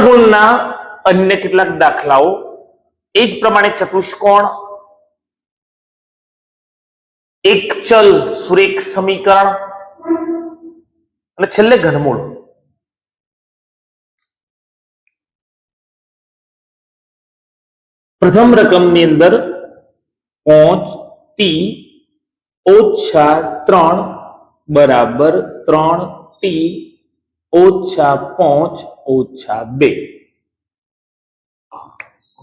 ગુણના અન્ય કેટલાક દાખલાઓ, એ જ પ્રમાણે ચતુષ્કોણ, એક ચલ સુરેખ સમીકરણ અને છેલ્લે ઘનમૂળ. પ્રથમ રકમની અંદર 5t ઓછા 3 બરાબર 3t ઓછા 5 ઓછા 2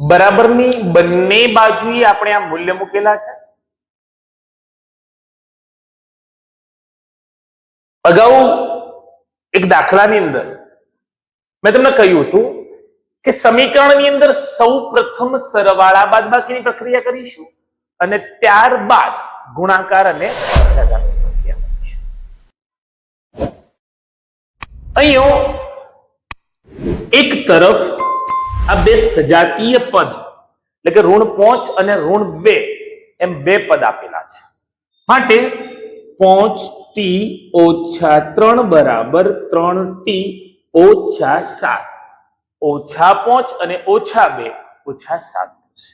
બરાબરની બંને બાજુએ આપણે આ મૂલ્ય મૂકેલા છે. અગાઉ એક દાખલાની અંદર મેં તમને કહ્યું હતું કે સમીકરણની અંદર સૌ પ્રથમ સરવાળા બાદબાકીની પ્રક્રિયા કરીશું અને ત્યારબાદ ગુણાકાર અને ભાગાકારની પ્રક્રિયા કરીશું. અહીંયા એક તરફ આ બે સજાતીય પદ એટલે કે -5 અને -2 એમ બે પદ આપેલા છે. માટે 5t ઓછા 3 બરાબર 3t ઓછા 7 ઓછા 5 અને ઓછા 2 ઓછા 7 થશે.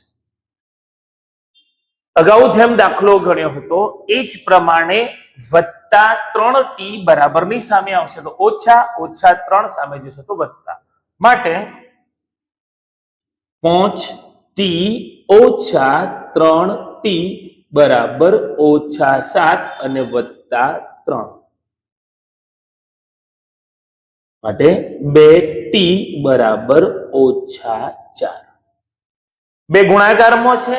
અગાઉ જેમ દાખલો ગણ્યો હતો એ જ પ્રમાણે વત્તા 3t બરાબરની સામે આવશે તો ઓછા, ઓછા 3 સામે જશે તો વત્તા. માટે 5t ઓછા 3t બરાબર ઓછા 7 અને વત્તા 3. માટે 2t બરાબર ઓછા 4. બે ગુણાકારમાં છે,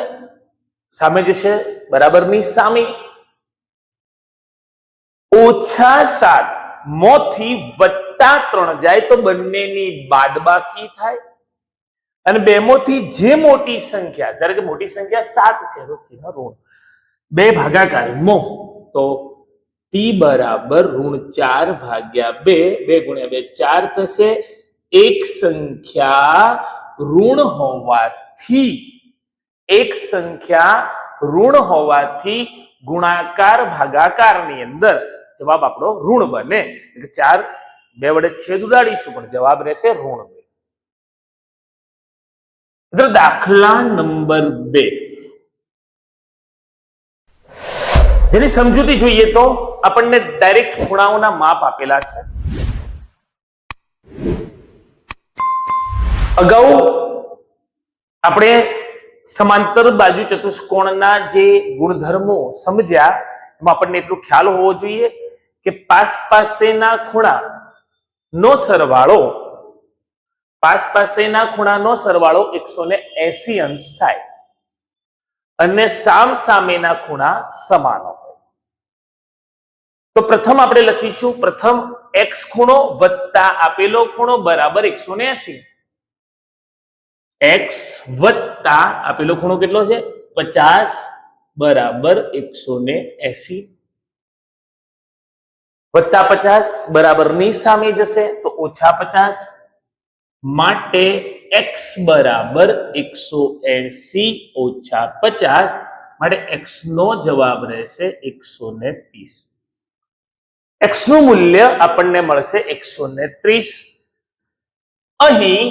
સામે જશે બરાબરની સામે. ઓછા 7 મોથી વત્તા 3 જાય તો બંનેની બાદબાકી થાય અને બે મોથી જે મોટી સંખ્યા, ધારો કે મોટી સંખ્યા 7 છે તો ચિહ્ન ઋણ. બે ભાગાકાર મો તો t બરાબર -4 ભાગ્યા 2, 2 ગુણ્યા 2 4 થશે. એક સંખ્યા ઋણ હોવાથી ગુણાકાર ભાગાકારની અંદર જવાબ આપણો ઋણ બને. 4 2 વડે છેદ ઉડાડીશું પણ જવાબ રહેશે ઋણ 2. દાખલા નંબર 2 જેની સમજૂતી જોઈએ તો આપણને ડાયરેક્ટ ખૂણાઓના માપ આપેલા છે. અગાઉ આપણે સમાંતર બાજુ ચતુષ્કોણના જે ગુણધર્મો સમજ્યા એમાં આપણને એટલો ખ્યાલ હોવો જોઈએ કે પાસેના ખૂણાનો સરવાળો 180 અંશ થાય અને સામેના ખૂણા સમાન હોય. તો પ્રથમ આપણે લખીશું, પ્રથમ x ખૂણો વત્તા આપેલો ખૂણો બરાબર 180. x વત્તા આપેલો ખૂણો કેટલો છે 50 બરાબર 180. વત્તા 50 બરાબરની સામે જશે તો ઓછા 50. માટે x બરાબર 180 ઓછા 50. માટે x નો જવાબ રહેશે 130. x નું મૂલ્ય આપણને મળશે 130. અહીં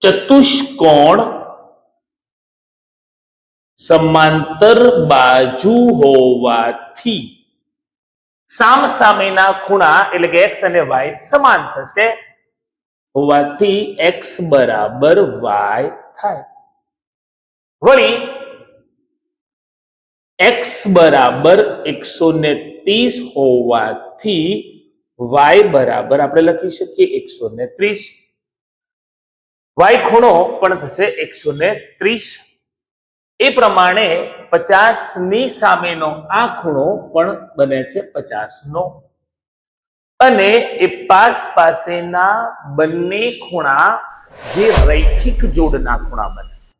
ચતુષ્કોણ સમાંતર બાજુ હોવાથી સામેના ખૂણા એટલે કે x અને y સમાન થશે હોવાથી x બરાબર y થાય. વળી x બરાબર 130 હોવાથી y બરાબર આપણે લખી શકીએ 130. y ખૂણો પણ થશે 130. એ પ્રમાણે 50 ની સામેનો આ ખૂણો પણ બને છે 50 નો અને એ પાસેના બંને ખૂણા જે રૈખિક જોડના ખૂણા બને છે.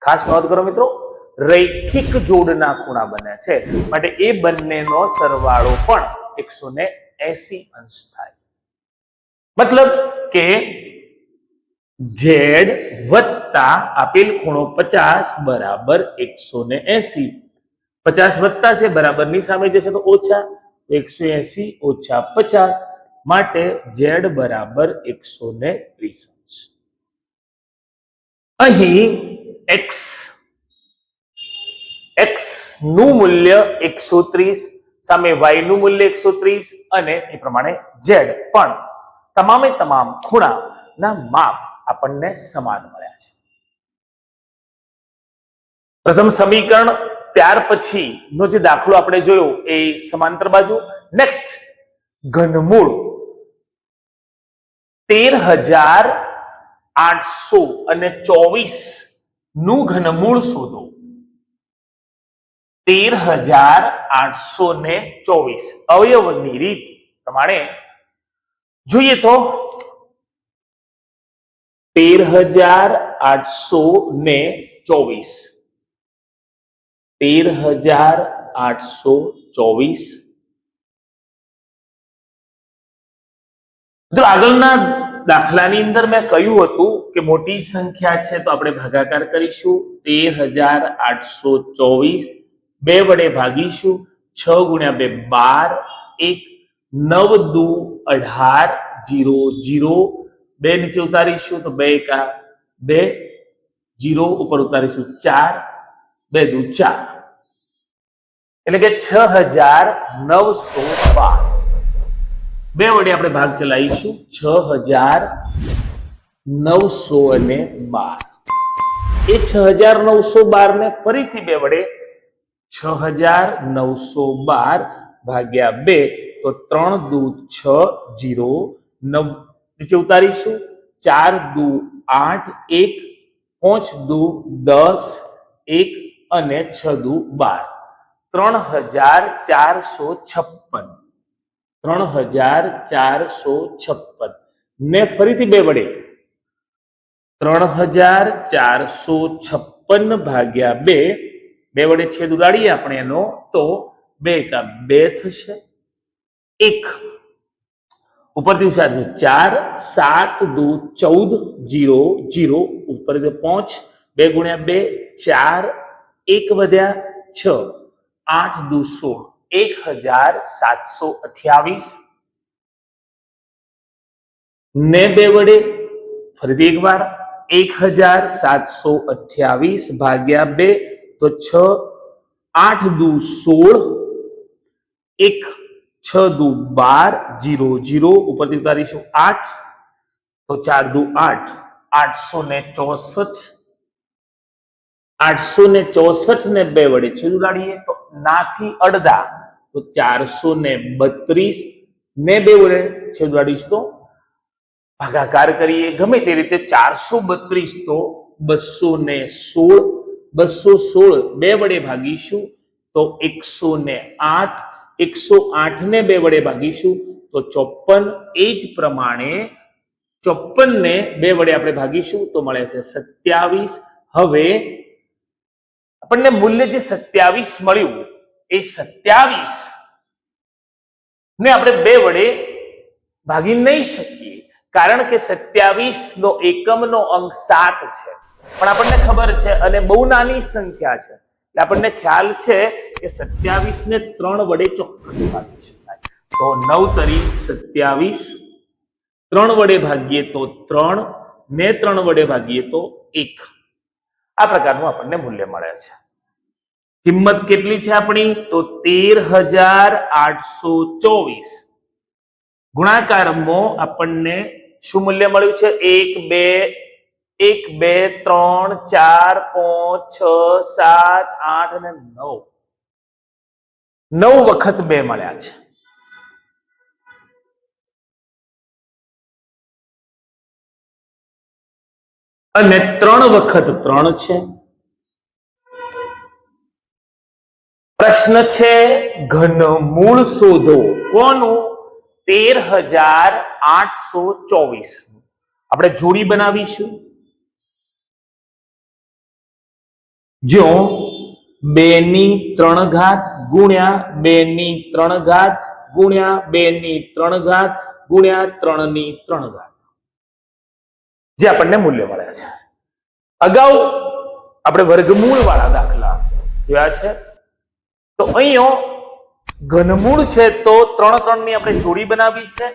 ખાસ નોંધ કરો મિત્રો, રૈખિક જોડના ખૂણા બને છે. માટે એ બંનેનો સરવાળો પણ 180 અંશ થાય. મતલબ કે z વત્તા આપેલ ખૂણો 50 બરાબર 180. 50 વત્તા છે બરાબરની સામે જશે તો ઓછા, 180 ઓછા 50 માટે z બરાબર 130 અંશ. અહીં x નું મૂલ્ય 130, સામે y નું મૂલ્ય 130 અને એ પ્રમાણે z પણ તમામે તમામ ખૂણાના માપ આપણને સમાન મળ્યા છે. પ્રથમ સમીકરણ, ત્યાર પછી નો જે દાખલો આપણે જોયો એ સમાંતર બાજુ. નેક્સ્ટ, ઘનમૂળ 13,824 નું ઘનમૂળ શોધો. 13,824 અવયવની રીત પ્રમાણે જોઈએ તો 13,824 13,824. જો આગળના દાખલાની અંદર મેં કહ્યું હતું કે મોટી સંખ્યા છે તો આપણે ભાગાકાર કરીશું. 13,824 બે વડે ભાગીશું. 6 ગુણ્યા 2 12, 1 9 2 18 0 0 બે નીચે ઉતારીશું તો 2 એકા 2 0 ઉપર ઉતારીશું 4 2 દુ 4 એટલે કે 6,912. બે વડે આપણે ભાગ ચલાવીશું. 6,912 એ 6,912 ને ફરીથી બે વડે 6,912 ભાગ્યા 2 તો 3 દુ 6 0 9 નીચે ઉતારીશું. 4 દુ 8 1 5 દુ 10 1 અને 6 દુ 12 3,456. 3,456 ને ફરીથી બે વડે 3,456 ભાગ્યા 2 બે વડે છેદ ઉડાડીએ આપણે એનો તો 2 એકા 2 થશે. 1 ઉપરથી ઉતારીશું 4 7 દુ 14 0 0 ઉપર 5 2 ગુણ્યા 2 4 1 વધ્યા 6 8 દુ 16 1,728 ને બે વડે ફરીથી એક વાર 1,728 ભાગ્યા 2 તો 6 8 દુ 16 1 6 દુ 12 0 0 ઉપરથી ઉતારીશું 8 તો 4 દુ 8 864. 864 ને બે વડે છેદ ઉડાડીએ તો નાથી અડધા તો 432 ને બે વડે છેદ ઉડાડીશ તો ભાગાકાર કરીએ ગમે તે રીતે 432 તો 216 216 બે વડે ભાગીશું તો 108 108 ને બે વડે ભાગીશું તો 54. એ જ પ્રમાણે 54 ને બે વડે આપણે ભાગીશું તો મળે છે 27. હવે આપણને મૂલ્ય જે 27 મળ્યું એ 27 ને આપણે બે વડે ભાગી નહીં શકીએ કારણ કે 27 નો એકમનો અંક 7 છે પણ આપણને ખબર છે અને બહુ નાની સંખ્યા છે એટલે આપણને ખ્યાલ છે કે 27 ને 3 વડે ચોક્કસ ભાગી શકાય. તો 9 તરી 27 3 વડે ભાગીએ તો 3 ને 3 વડે ભાગીએ તો 1. આ પ્રકારનું આપણને મૂલ્ય મળે છે. કિંમત કેટલી છે આપણી તો 13,824 ગુણાકારમાં આપણને શું મૂલ્ય મળ્યું છે 1 2 3 4 5 6 7 8 અને 9 વખત 2 મળ્યા છે. અને 3 વખત 3 છે. પ્રશ્ન છે ઘનમૂળ શોધો કોનું 13,824. આપણે જોડી બનાવીશું. જો 2 ની 3 ઘાત ગુણ્યા 2 ની 3 ઘાત ગુણ્યા 2 ની 3 ઘાત ગુણ્યા 3 ની 3 ઘાત જે આપણને મૂલ્ય મળે છે. અગાઉ આપણે વર્ગમૂળ વાળા દાખલા જોયા છે તો અહીંયા ઘનમૂળ છે તો 3 3 ની આપણે જોડી બનાવી છે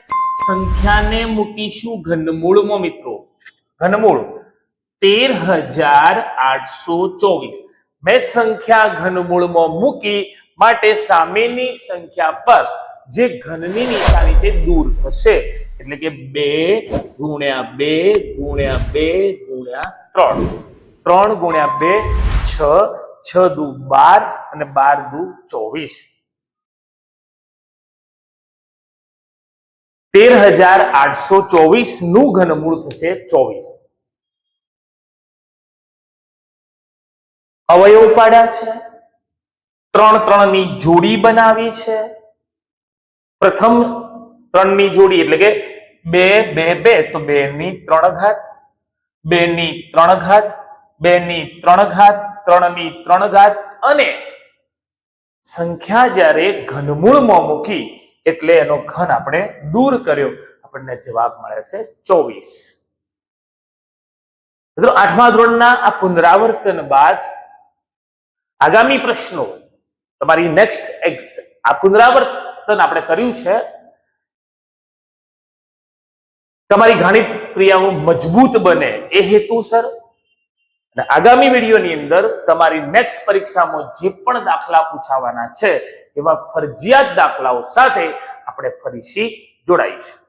સંખ્યાને મૂકીશું ઘનમૂળમાં મિત્રો. ઘનમૂળ 13,824. મેં સંખ્યા ઘનમૂળમાં મૂકી માટે સામેની સંખ્યા પર જે ઘનની નિશાની છે દૂર થશે. એટલે કે 2 ગુણ્યા 2 ગુણ્યા 2 ગુણ્યા 3. 3 ગુણ્યા 2 6, 6 દુ 12 અને 12 દુ 24. 13,824 નું ઘનમૂળ થશે 24. અવયવ પાડ્યા છે, 3 3 ની જોડી બનાવી છે. પ્રથમ 3 ની જોડી એટલે કે 2 2 2 તો 2 ની 3 ઘાત, 2 ની 3 ઘાત, 2 ની 3 ઘાત, 3 ની 3 ઘાત અને સંખ્યા જ્યારે ઘનમૂળમાં મૂકી એટલે એનો ઘન આપણે દૂર કર્યો, આપણને જવાબ મળે છે 24. મિત્રો 8મા ધોરણના આ પુનરાવર્તન બાદ આગામી પ્રશ્નો તમારી નેક્સ્ટ આ પુનરાવર્તન આપણે કર્યું છે તમારી ગણિત ક્રિયાઓ મજબૂત બને એ હેતુસર. અને આગામી વિડીયોની અંદર તમારી નેક્સ્ટ પરીક્ષામાં જે પણ દાખલા પૂછાવાના છે એવા ફરજિયાત દાખલાઓ સાથે આપણે ફરીથી જોડાઈશું.